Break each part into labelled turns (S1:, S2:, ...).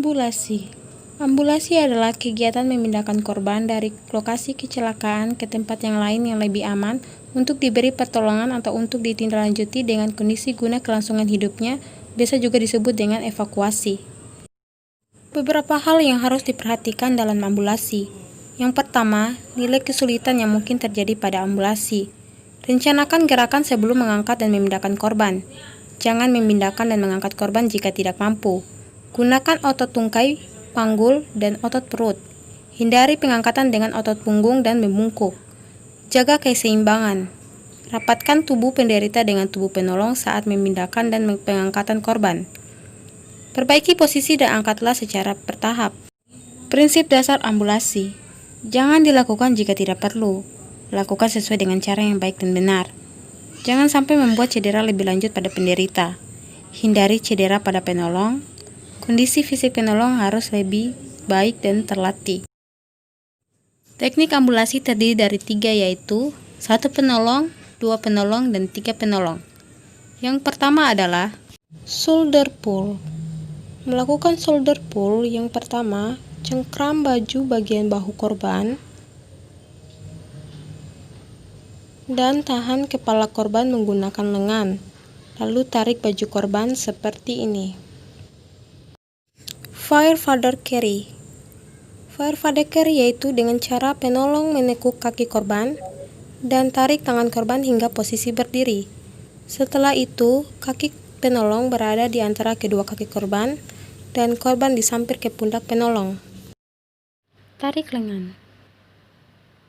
S1: Ambulasi. Ambulasi adalah kegiatan memindahkan korban dari lokasi kecelakaan ke tempat yang lain yang lebih aman untuk diberi pertolongan atau untuk ditindaklanjuti dengan kondisi guna kelangsungan hidupnya, biasa juga disebut dengan evakuasi. Beberapa hal yang harus diperhatikan dalam ambulasi. Yang pertama, nilai kesulitan yang mungkin terjadi pada ambulasi. Rencanakan gerakan sebelum mengangkat dan memindahkan korban. Jangan memindahkan dan mengangkat korban jika tidak mampu. Gunakan otot tungkai, panggul, dan otot perut. Hindari pengangkatan dengan otot punggung dan membungkuk. Jaga keseimbangan. Rapatkan tubuh penderita dengan tubuh penolong saat memindahkan dan pengangkatan korban. Perbaiki posisi dan angkatlah secara bertahap. Prinsip dasar ambulasi. Jangan dilakukan jika tidak perlu. Lakukan sesuai dengan cara yang baik dan benar. Jangan sampai membuat cedera lebih lanjut pada penderita. Hindari cedera pada penolong. Kondisi fisik penolong harus lebih baik dan terlatih. Teknik ambulasi terdiri dari 3, yaitu 1 penolong, 2 penolong, dan 3 penolong. Yang pertama adalah shoulder pull. Melakukan shoulder pull yang pertama, cengkram baju bagian bahu korban dan tahan kepala korban menggunakan lengan, lalu tarik baju korban seperti ini. Firefather carry. Firefather carry yaitu dengan cara penolong menekuk kaki korban dan tarik tangan korban hingga posisi berdiri. Setelah itu, kaki penolong berada di antara kedua kaki korban dan korban disampir ke pundak penolong. Tarik lengan.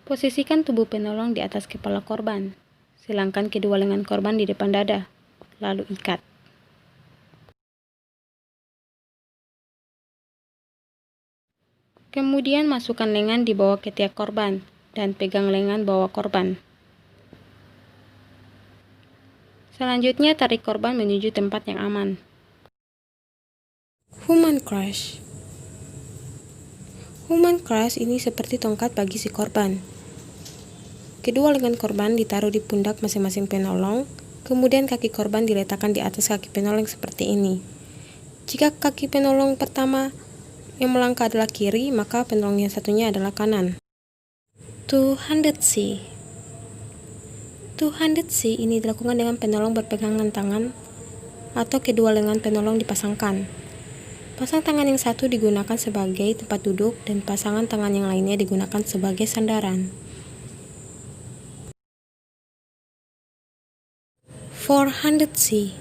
S1: Posisikan tubuh penolong di atas kepala korban. Silangkan kedua lengan korban di depan dada, lalu ikat. Kemudian masukkan lengan di bawah ketiak korban dan pegang lengan bawah korban. Selanjutnya tarik korban menuju tempat yang aman. Human crush. Human crush ini seperti tongkat bagi si korban. Kedua lengan korban ditaruh di pundak masing-masing penolong, kemudian kaki korban diletakkan di atas kaki penolong seperti ini. Jika kaki penolong pertama yang melangkah adalah kiri, maka penolong yang satunya adalah kanan. Two-handed C. Two-handed C ini dilakukan dengan penolong berpegangan tangan atau kedua lengan penolong dipasangkan. Pasang tangan yang satu digunakan sebagai tempat duduk dan pasangan tangan yang lainnya digunakan sebagai sandaran. Four-handed C.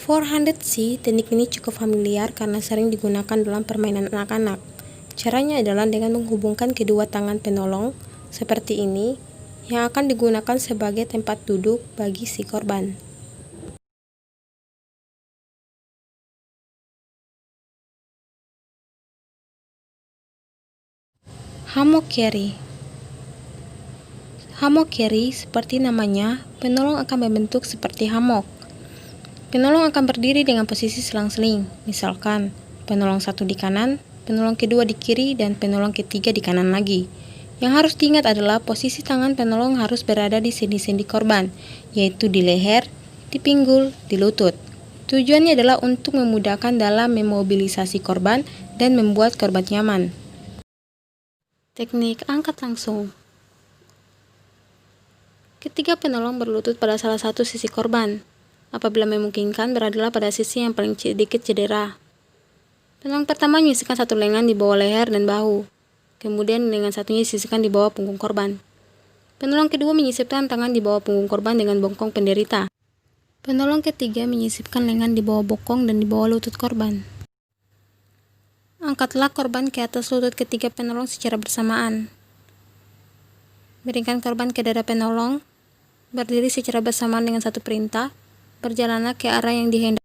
S1: Four-handed C, teknik ini cukup familiar karena sering digunakan dalam permainan anak-anak. Caranya adalah dengan menghubungkan kedua tangan penolong seperti ini yang akan digunakan sebagai tempat duduk bagi si korban. Hammock carry. Hammock carry, seperti namanya, penolong akan membentuk seperti hammock. Penolong akan berdiri dengan posisi selang-seling, misalkan penolong satu di kanan, penolong kedua di kiri, dan penolong ketiga di kanan lagi. Yang harus diingat adalah posisi tangan penolong harus berada di sendi-sendi korban, yaitu di leher, di pinggul, di lutut. Tujuannya adalah untuk memudahkan dalam memobilisasi korban dan membuat korban nyaman. Teknik angkat langsung. Ketiga penolong berlutut pada salah satu sisi korban. Apabila memungkinkan, beradalah pada sisi yang paling sedikit cedera. Penolong pertama menyisihkan satu lengan di bawah leher dan bahu. Kemudian lengan satunya disisihkan di bawah punggung korban. Penolong kedua menyisipkan tangan di bawah punggung korban dengan bokong penderita. Penolong ketiga menyisipkan lengan di bawah bokong dan di bawah lutut korban. Angkatlah korban ke atas lutut ketiga penolong secara bersamaan. Miringkan korban ke dada penolong. Berdiri secara bersamaan dengan satu perintah. Berjalanlah ke arah yang dihendaki.